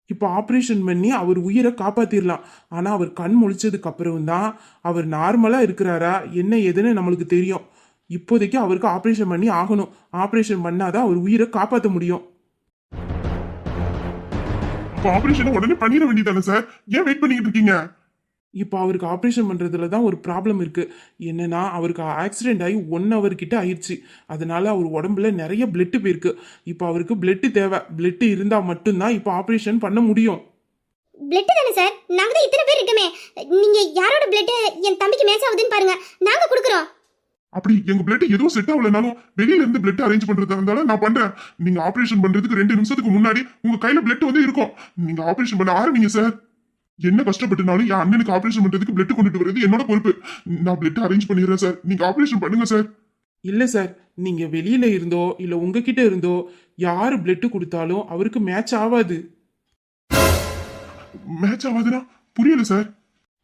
இப்போ ஆப்ரேஷன் பண்ணி அவர் உயிரை காப்பாத்திரலாம். ஆனா அவர் கண் முழிச்சதுக்கு அப்புறம் தான் அவர் நார்மலா இருக்கிறாரா என்ன ஏதுன்னு நம்மளுக்கு தெரியும். இப்போதைக்கு அவருக்கு ஆப்ரேஷன் பண்ணி ஆகணும். ஆப்ரேஷன் பண்ணாதான் அவர் உயிரை காப்பாற்ற முடியும். அப்ப ஆபரேஷன் உடனே பண்ணிட வேண்டியதானே சார்? ஏன் வெயிட் பண்ணிட்டு இருக்கீங்க? இப்போ அவருக்கு ஆப்ரேஷன் பண்றதுல தான் ஒரு ப்ராப்ளம் இருக்கு. என்னன்னா அவருக்கு ஆக்சிடென்ட் ஆகி 1 hour கிட்ட ஆயிடுச்சு. அதனால அவர் உடம்புல நிறைய பிளட் போயிருக்கு. இப்போ அவருக்கு பிளட் தேவை. பிளட் இருந்தா மட்டும்தான் இப்போ ஆப்ரேஷன் பண்ண முடியும். பிளட் தானே சார்? நாங்க தான் இத்தனை பேர் இருக்கமே. நீங்க யாரோட பிளட் என் தம்பிக்கு மேட்ச் ஆகுதுன்னு பாருங்க, நாங்க கொடுக்குறோம். அப்படி எங்க பிளட் எதுவும் செட் ஆகலனாலும் வெளியில இருந்து பிளட் அரேஞ்ச் பண்றதா இருந்தாலும் நான் பண்றேன். நீங்க ஆபரேஷன் பண்றதுக்கு 2 நிமிஷத்துக்கு முன்னாடி உங்க கையில பிளட் வந்து இருக்கும். நீங்க ஆபரேஷன் பண்ண ஆரம்பிங்க சார். என்ன கஷ்டப்பட்டுனாலும் என் அண்ணனுக்கு ஆபரேஷன் பண்றதுக்கு பிளட் கொண்டுட்டு வரது என்னோட பொறுப்பு. நான் பிளட் அரேஞ்ச் பண்ணிடுறேன் சார். நீங்க ஆபரேஷன் பண்ணுங்க சார். இல்ல சார், நீங்க வெளியில இருந்தோ இல்ல உங்ககிட்ட இருந்தோ யாரு பிளட் கொடுத்தாலும் அவருக்கு மேட்ச் ஆகாது. மேட்ச் ஆகாதுன்னா புரியல சார்.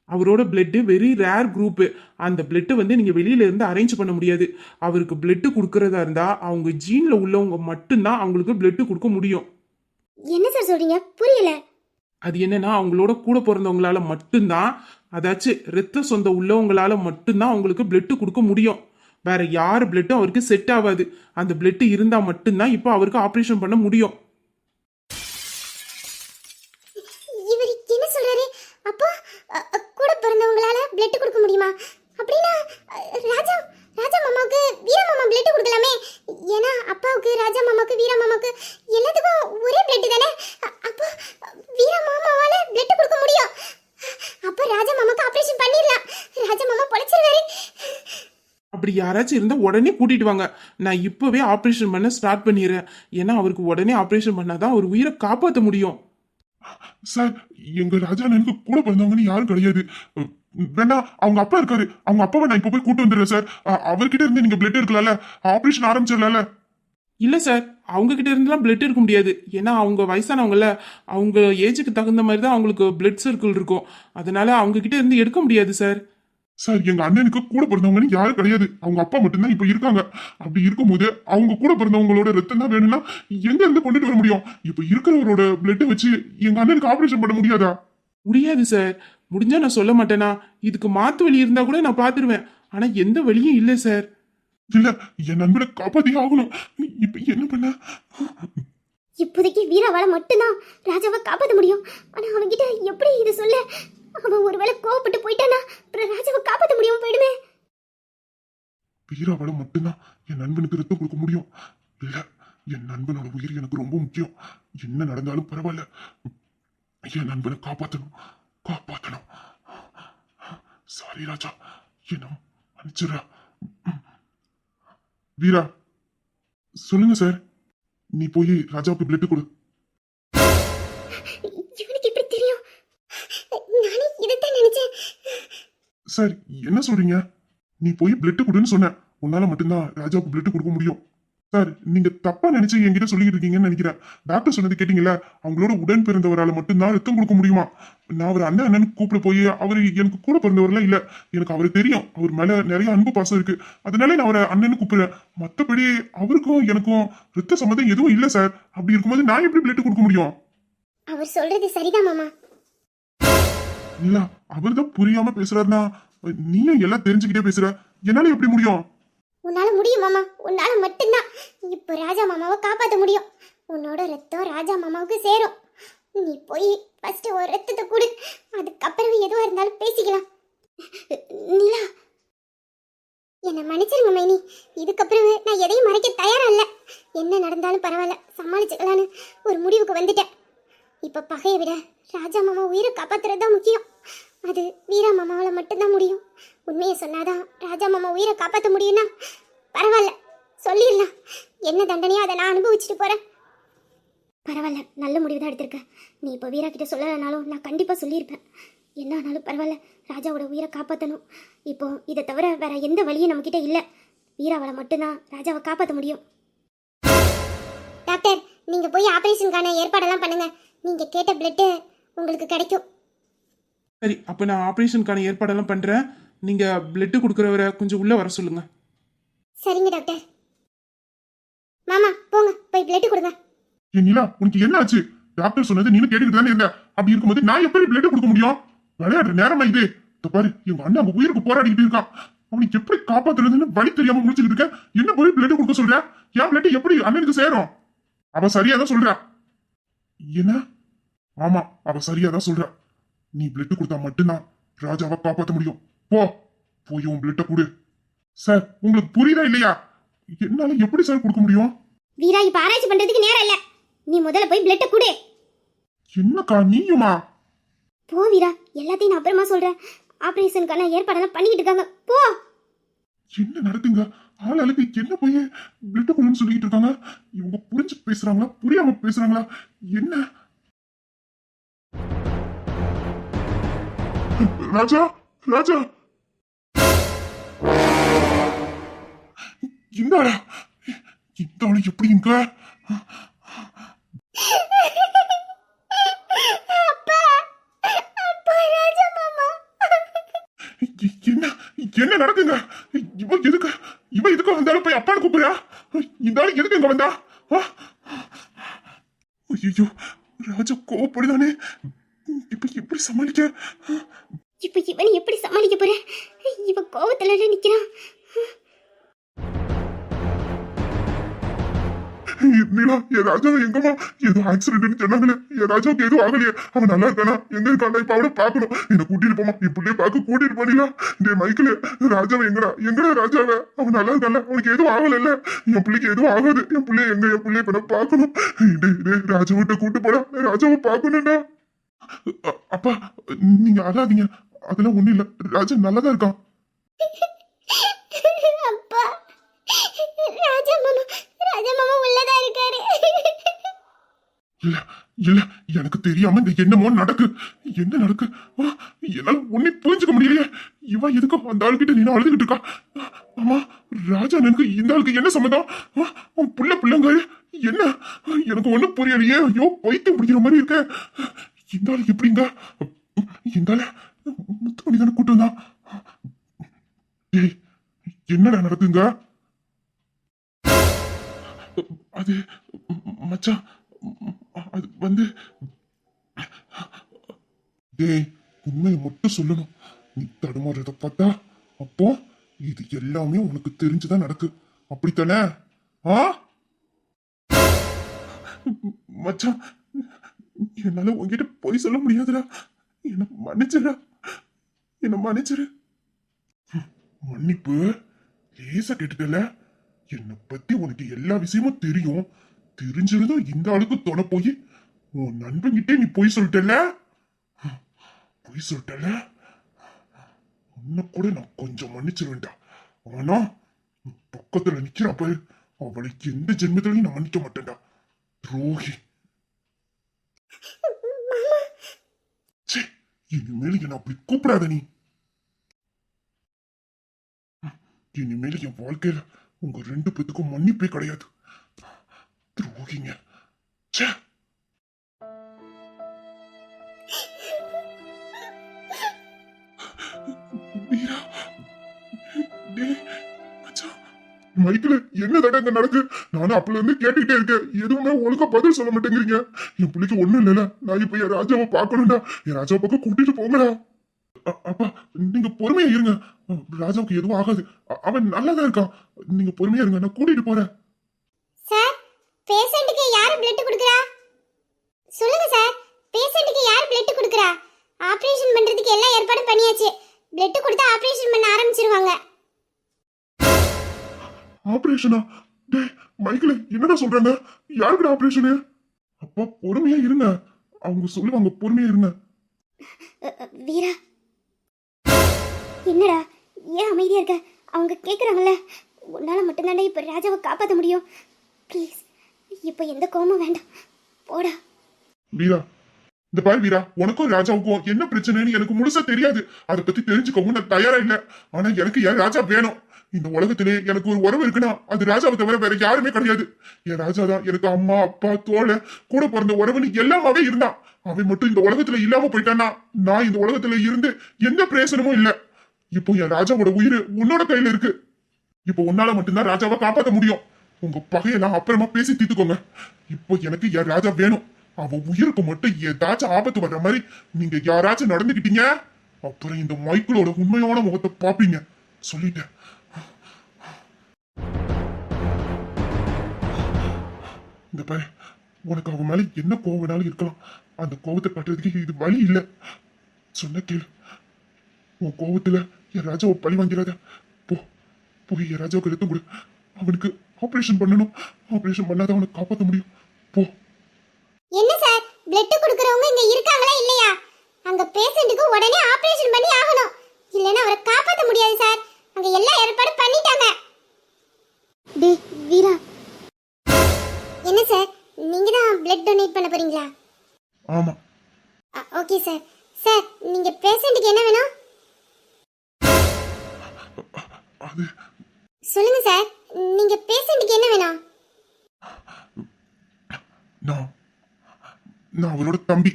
அவரோட பிளட் வெரி ரேர் குரூப். அந்த பிளட் வந்து நீங்க வெளியில இருந்து அரேஞ்ச் பண்ண முடியாது. அவருக்கு பிளட் கொடுக்கறதா இருந்தா அவங்க ஜீன்ல உள்ளவங்க மட்டும்தான் அவங்களுக்கு பிளட் கொடுக்க முடியும். என்ன சார் சொல்றீங்க? புரியல. அது என்னன்னா அவங்களோட கூட பிறந்தவங்களால மட்டும்தான், அதாச்சும் ரத்த சொந்த உள்ளவங்களால மட்டும்தான் அவங்களுக்கு பிளட் கொடுக்க முடியும். வேற யார் பிளட்டும் அவருக்கு செட் ஆகாது. அந்த பிளட் இருந்தா மட்டும்தான் இப்போ அவருக்கு ஆப்ரேஷன் பண்ண முடியும். இவர் என்ன சொல்றாரு? அப்போ கூட பிறந்தவங்களால பிளட் கொடுக்க முடியுமா? அப்படின்னா ராஜா ராஜா மாமாவுக்கு வீரா மாமா பிளட் கொடுக்கலாமே. ஏன்னா அப்பாவுக்கு ராஜா மாமாவுக்கு வீரா மாமாவுக்கு எல்லாத்துக்கும் ஒரே பிளட் தானே. அப்போ வீரா மாமாவால பிளட் கொடுக்க முடியும். அப்போ ராஜா மாமாக்கு ஆபரேஷன் பண்ணிடலாம். ராஜா மாமா பொழைச்சிருவாரு. அப்படி யாராச்சும் இருந்தா உடனே கூட்டிட்டு வாங்க. நான் இப்பவே ஆப்ரேஷன் பண்ண ஸ்டார்ட் பண்ணிடுறேன். ஏன்னா அவருக்கு உடனே ஆப்ரேஷன் பண்ணாதான் அவர் உயிரை காப்பாற்ற முடியும். சார், எங்க ராஜா எனக்கு கூட பிறந்தவங்கன்னு யாரும் கிடையாது. வேணா அவங்க அப்பா இருக்காரு. அவங்க அப்பாவை நான் இப்ப போய் கூட்டு வந்துடுறேன் சார். அவர்கிட்ட இருந்து நீங்க பிளட் எடுக்கலாம்ல, ஆபரேஷன் ஆரம்பிச்சிடலாம்ல. இல்ல சார், அவங்க கிட்ட இருந்துலாம் பிளட் எடுக்க முடியாது. ஏன்னா அவங்க வயசானவங்கல்ல, அவங்க ஏஜுக்கு தகுந்த மாதிரி தான் அவங்களுக்கு பிளட் சர்க்கிள் இருக்கும். அதனால அவங்க கிட்ட இருந்து எடுக்க முடியாது சார். சார், எங்க அண்ணனுக்கு கூட பிறந்தவங்கன்னு யாரும் கிடையாது. அவங்க அப்பா மட்டும்தான் இப்ப இருக்காங்க. அப்படி இருக்கும்போது அவங்க கூட பிறந்தவங்களோட ரத்தம் தான் வேணும்னா எங்க இருந்து கொண்டுட்டு வர முடியும்? இப்ப இருக்கிறவரோட பிளட்டை வச்சு எங்க அண்ணனுக்கு ஆபரேஷன் பண்ண முடியாதா? முடியாது சார். முடிஞ்சா நான் சொல்ல மாட்டேனா? இதுக்கு மாத்து வழி இருந்தா கூட நான் பாத்துருவேன். ஆனா எந்த வழியும் இல்லை சார். இல்ல, என் நண்பனை காப்பாத்தி ஆகணும். இப்ப என்ன பண்ண? இப்போதைக்கு வீராவால மட்டும்தான் ராஜாவை காப்பாற்ற முடியும். ஆனா அவன்கிட்ட எப்படி இது சொல்ல? அவன் ஒருவேளை கோவப்பட்டு போயிட்டானா அப்புறம் ராஜாவை காப்பாற்ற முடியாம போயிடுமே. வீராவால மட்டும்தான் என் நண்பனுக்கு ரத்தம் கொடுக்க முடியும். இல்ல, என் நண்பனோட உயிர் எனக்கு ரொம்ப முக்கியம். என்ன நடந்தாலும் பரவாயில்ல, என் நண்பனை காப்பாத்தணும் காப்பாத்தணும். சாரி ராஜா, என்ன மன்னிச்சிடுறா. வீரா, சொல்லுங்க சார். நீ போய் ராஜாவுக்கு பிளட் கொடு. இவனுக்கு எப்படி தெரியும்? நானே இதைத்தான் நினைச்சேன். சார், என்ன சொல்றீங்க? நீ போய் பிளட் கொடுன்னு சொன்ன. உன்னால மட்டும்தான் ராஜாவுக்கு பிளட் கொடுக்க முடியும். சார், நீங்க தப்பா நினைச்சு என்கிட்ட சொல்லிட்டு இருக்கீங்கன்னு நினைக்கிறேன். டாக்டர் சொன்னது கேட்டீங்களா? அவங்களோட உடன் பிறந்தவரால் மட்டும்தான் ரத்தம் கொடுக்க முடியுமா? நான் அவர் அண்ணன் கூப்பிட போய் அவரு எனக்கு கூட பிறந்தவரெல்லாம் இல்ல. எனக்கு அவரு தெரியும். அவர் மேல நிறைய அன்பு பாசம் இருக்கு. அதனால நான் அவரை அண்ணன் கூப்பிடுறேன். மத்தபடி அவருக்கும் எனக்கும் ரத்த சம்மந்தம் எதுவும் இல்ல சார். அப்படி இருக்கும்போது நான் எப்படி பிளட் கொடுக்க முடியும்? அவர் சொல்றது சரிதான் மாமா. இல்ல, அவர்தான் புரியாம பேசுறாருன்னா நீயும் எல்லாம் தெரிஞ்சுக்கிட்டே பேசுற. என்னால எப்படி முடியும்? உன்னால முடியும் மாமா, உன்னால மட்டும்தான் இப்போ ராஜா மாமாவை காப்பாற்ற முடியும். உன்னோட ரத்தம் ராஜா மாமாவுக்கு சேரும். நீ போய் ஃபர்ஸ்ட் ஒரு ரத்தத்தை கொடு, அதுக்கப்புறம் எதுவா இருந்தாலும் பேசிக்கலாம். நிலா, என்னை மன்னிச்சிருங்க மைனி. இதுக்கப்புறம் நான் எதையும் மறைக்க தயாரா இல்லை. என்ன நடந்தாலும் பரவாயில்ல, சமாளிச்சுக்கலான்னு ஒரு முடிவுக்கு வந்துட்டேன். இப்போ பகையை விட ராஜா மாமா உயிரை காப்பாத்துறது தான் முக்கியம். அது வீரா மாமாவால் மட்டும்தான் முடியும். உண்மையை சொன்னாதான் ராஜா மாமா உயிரை காப்பாற்ற முடியும்னா பரவாயில்ல, சொல்லிடலாம். என்ன தண்டனையோ அதை நான் அனுபவிச்சுட்டு போறேன். பரவாயில்ல, நல்ல முடிவு தான் எடுத்திருக்க. நீ இப்போ வீரா கிட்ட சொல்லலைனாலும் நான் கண்டிப்பாக சொல்லியிருப்பேன். என்ன ஆனாலும் பரவாயில்ல, ராஜாவோட உயிரை காப்பாற்றணும். இப்போ இதை தவிர வேற எந்த வழியும் நம்மக்கிட்ட இல்லை. வீராவால மட்டும்தான் ராஜாவை காப்பாற்ற முடியும். டாக்டர், நீங்க போய் ஆபரேஷனுக்கான ஏற்பாடெல்லாம் பண்ணுங்க. நீங்க கேட்ட பிளட் உங்களுக்கு கிடைக்கும். சரி, அப்போ நான் ஆப்ரேஷனுக்கான ஏற்பாடெல்லாம் பண்ணுறேன். நீங்கள் பிளட்டு கொடுக்குறவரை கொஞ்சம் உள்ளே வர சொல்லுங்கள். சரிங்க டாக்டர். மாமா போங்க, போய் பிளட் கொடுங்க. ஏன் நிலா, உனக்கு என்ன ஆச்சு? டாக்டர் சொன்னது நீனு கேட்டுக்கிட்டு தானே இருந்த. அப்படி இருக்கும்போது நான் எப்படி பிளட் கொடுக்க முடியும்? விளையாடுற நேரமா இது? இந்த பாரு, எங்க அண்ணன் அங்க உயிருக்கு போராடிக்கிட்டு இருக்கான். அவனுக்கு எப்படி காப்பாத்துறதுன்னு வழி தெரியாம முடிச்சுக்கிட்டு இருக்கேன். என்ன போய் பிளட் கொடுக்க சொல்ற? என் பிளட் எப்படி அண்ணனுக்கு சேரும்? அவ சரியா தான் சொல்றா. என்ன? ஆமா, அவ சரியா தான் சொல்றா. நீ பிளட் கொடுத்தா மட்டும்தான் ராஜாவை காப்பாற்ற முடியும். போ, போய் உன் பிளட்ட கொடு. சார், உங்களுக்கு புரியுதா இல்லையா? என்னால எப்படி சார் கொடுக்க முடியும்? வீரா, இப்ப ஆராய்ச்சி பண்றதுக்கு நேரம் இல்ல. நீ முதல்ல போய் பிளட் கொடு. என்னக்கா நீயுமா? போ வீரா, எல்லாத்தையும் நான் அப்புறமா சொல்றேன். ஆபரேஷனுக்கான ஏற்பாடெல்லாம் பண்ணிக்கிட்டு இருக்காங்க. போ. என்ன நடக்குங்க? ஆள் அழுக்கு என்ன போய் பிளட் கொடுன்னு சொல்லிட்டு இருக்காங்க. இவங்க புரிஞ்சு பேசுறாங்களா புரியாம பேசுறாங்களா? என்ன? ராஜா, ராஜா, இந்த ஆளா? இந்த ஆளு எப்படி இங்க? என்ன என்ன நடக்குங்க? இவ எதுக்கு வந்தாலும் போய் அப்பான்னு கூப்பிடுறா? இந்த ஆளு எதுக்கு இங்க வந்தா? ஐயோ, ராஜா கோவப்படுதானே? இப்ப எப்படி சமாளிக்க? இப்ப இவனை எப்படி சமாளிக்க போற? இவ கோவத்துல நிக்கிறான். நீலா, என் ராஜாவை எங்கம்மா? ஏதோ ஆக்சிடென்ட்னு சொன்னாங்களே, என் ராஜாவுக்கு எதுவும் ஆகலையே? அவன் நல்லா இருக்கானா? எங்க இருக்கானா? இப்ப அவனை பாக்கணும். என்ன கூட்டிட்டு போமா, இப்படியே பார்க்க கூட்டிட்டு போனீங்களா? டே மைக்கிள், ராஜாவை எங்கடா ராஜாவை? அவன் நல்லா இருக்கான்ல? அவனுக்கு எதுவும் ஆகல? என் பிள்ளைக்கு எதுவும் ஆகாது. என் பிள்ளைய என் பிள்ளைய இப்ப நான் பாக்கணும். ராஜாவிட்ட கூட்டு போடா, ராஜாவை பாக்கணும்டா. அப்பா, நீங்க அழாதீங்க, அதெல்லாம் ஒண்ணும் இல்ல. ராஜா நல்லாதான் இருக்கான். அப்பா, ராஜா மாமா உள்ளதா இருக்காரு. இல்ல இல்ல, எனக்கு தெரியாம இந்த என்னமோ நடக்கு. என்ன நடக்கு? என்னால ஒண்ணே புரிஞ்சுக்க முடியலையே. இவன் எதுக்கு அந்த ஆளுகிட்ட நீ அழுதுகிட்டு இருக்கா? ஆமா, ராஜா எனக்கு இந்த ஆளுக்கு என்ன சம்மதம்? உன் பிள்ளைங்க என்ன? எனக்கு ஒண்ணும் புரியலையே. ஐயோ, பைத்தியம் பிடிக்கிற மாதிரி இருக்க. இந்த ஆளுக்கு எப்படிங்க? இந்த ஆளு முத்துமணி தானே கூட்டு வந்தான். என்னடா நடக்குங்க? அது மச்சான், அது வந்து டேய், உண்மையை மட்டும் சொல்லணும். நீ தடுமாறத பார்த்தா அப்போ இது எல்லாமே உனக்கு தெரிஞ்சுதான் நடக்கு, அப்படித்தானே? மச்சான், என்னால உங்ககிட்ட போய் சொல்ல முடியாதுடா. என்ன மன்னிச்சிடா, என்ன மன்னிச்சிரு. மன்னிப்பு லேசா கேட்டுட்டல. என்னை பத்தி உனக்கு எல்லா விஷயமும் தெரியும். தெரிஞ்சிருந்தும் இந்த ஆளுக்கு தொலை போய் உன் நண்பன்கிட்டே நீ போய் சொல்லிட்டல. போய் சொல்லிட்டல. உன்னை கூட நான் கொஞ்சம் மன்னிச்சிருவேன்டா. ஆனா பக்கத்துல நிக்கிறா பாரு, அவளை எந்த ஜென்மத்திலையும் நான் மன்னிக்க மாட்டேன்டா. துரோகி. இனிமேல் என்ன அப்படி கூப்பிடாத நீ. இனிமேல் என் வாழ்க்கையில உங்க ரெண்டு பேத்துக்கும் மன்னிப்பே கிடையாது. துரோகிங்க. மைக்கிள், என்ன தடங்க நடக்கு? நானும் அப்பல இருந்து கேட்டுக்கிட்டே இருக்கேன். எதுவுமே ஒழுங்கா பதில் சொல்ல மாட்டேங்கிறீங்க. என் பிள்ளைக்கு ஒண்ணும் இல்லைல்ல. நான் இப்ப என் ராஜாவை பார்க்கணும்டா. என் ராஜாவை பக்கம் கூட்டிட்டு போங்கடா. அப்பா, நீங்க பொறுமையா இருங்க. ராஜாவுக்கு எதுவும் ஆகாது. அவன் நல்லாதான் இருக்கான். நீங்க பொறுமையா இருங்க, நான் கூட்டிட்டு போறேன். சார், பேஷண்ட்டுக்கு யாரு பிளட் கொடுக்கறா? சொல்லுங்க சார், பேஷண்ட்டுக்கு யாரு பிளட் கொடுக்கறா? ஆபரேஷன் பண்றதுக்கு எல்லா ஏற்பாடும் பண்ணியாச்சு. பிளட் கொடுத்தா ஆபரேஷன் பண்ண ஆரம்பிச்சிருவாங்க. ஆபரேஷனா? டேய் மைக்கிள், என்னடா சொல்றாங்க? யாருக்கு ஆபரேஷனு? அப்பா, பொறுமையா இருங்க, அவங்க சொல்லுவாங்க, பொறுமையா இருங்க. வீரா, என்னடா ஏன் அமைதியா இருக்க? அவங்க கேக்குறாங்கல்ல, உன்னால மட்டும்தானே இப்ப ராஜாவை காப்பாற்ற முடியும். ப்ளீஸ், இப்ப எந்த கோவமும் வேண்டாம், போடா. வீரா, இந்த பாரு வீரா, உனக்கும் ராஜாவுக்கும் என்ன பிரச்சனைன்னு எனக்கு முழுசா தெரியாது. அதை பத்தி தெரிஞ்சுக்கவும் நான் தயாரா இல்ல. ஆனா எனக்கு என் ராஜா வேணும். இந்த உலகத்திலே எனக்கு ஒரு உறவு இருக்குன்னா அது ராஜாவை தவிர வேற யாருமே கிடையாது. என் ராஜா தான் எனக்கு அம்மா அப்பா தோழ கூட பிறந்த உறவுன்னு எல்லாமாவே இருந்தான். அவன் மட்டும் இந்த உலகத்துல இல்லாம போயிட்டான்னா நான் இந்த உலகத்துல இருந்து எந்த பிரயோசனமும் இல்ல. இப்போ என் ராஜாவோட உயிர் உன்னோட கையில இருக்கு. இப்போ உன்னால மட்டும்தான் ராஜாவை காப்பாற்ற முடியும். உங்க பகையெல்லாம் அப்புறமா பேசி தீர்த்துக்கோங்க. இப்போ எனக்கு என் ராஜா வேணும். அவன் உயிருக்கு மட்டும் ஏதாச்சும் ஆபத்து வர்ற மாதிரி நீங்க யாராச்சும் நடந்துக்கிட்டீங்க, அப்புறம் இந்த மைக்கிளோட உண்மையான முகத்தை பாப்பீங்க. சொல்லிட்டேன். இந்த பாரு, உனக்கு அவன் மேல என்ன கோவம் வேணாலும் இருக்கலாம். அந்த கோவத்தை காட்டுறதுக்கு இது வழி இல்ல. சொன்ன கேளு. உன் கோவத்துல என் ராஜாவை பழி வாங்கிறாத. போ, போய் என் ராஜாவுக்கு ரத்தம் கொடு. அவனுக்கு ஆபரேஷன் பண்ணணும். ஆபரேஷன் பண்ணாதான் அவனை காப்பாற்ற முடியும். போ. என்ன சார், பிளட் கொடுக்கறவங்க இங்க இருக்காங்களா இல்லையா? அங்க பேஷண்ட்டுக்கு உடனே ஆபரேஷன் பண்ணி ஆகணும். இல்லனா அவரை காப்பாத்த முடியாது சார். அங்க எல்லா ஏற்பாடு பண்ணிட்டாங்க. டேய் வீரா, என்ன சார், நீங்க தான் பிளட் டொனேட் பண்ண போறீங்களா? ஆமா. Okay sir. சார், நீங்க பேஷண்ட்டுக்கு என்ன வேணும்? அது சொல்லுங்க சார், நீங்க பேஷண்ட்டுக்கு என்ன வேணும்? நான் அவளோட தம்பி.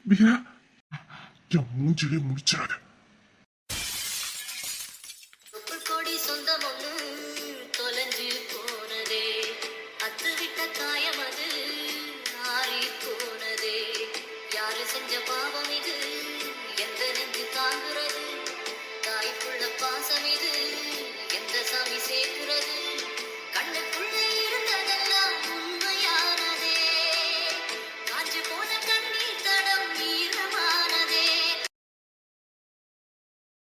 வீரா, என் மூஞ்சிலே முடிச்சாத. கொடி சொந்தம் ஒண்ணு தொலைஞ்சு போனதே, அத்து விட்ட காயம் அது ஆறி போனதே, யாரு செஞ்ச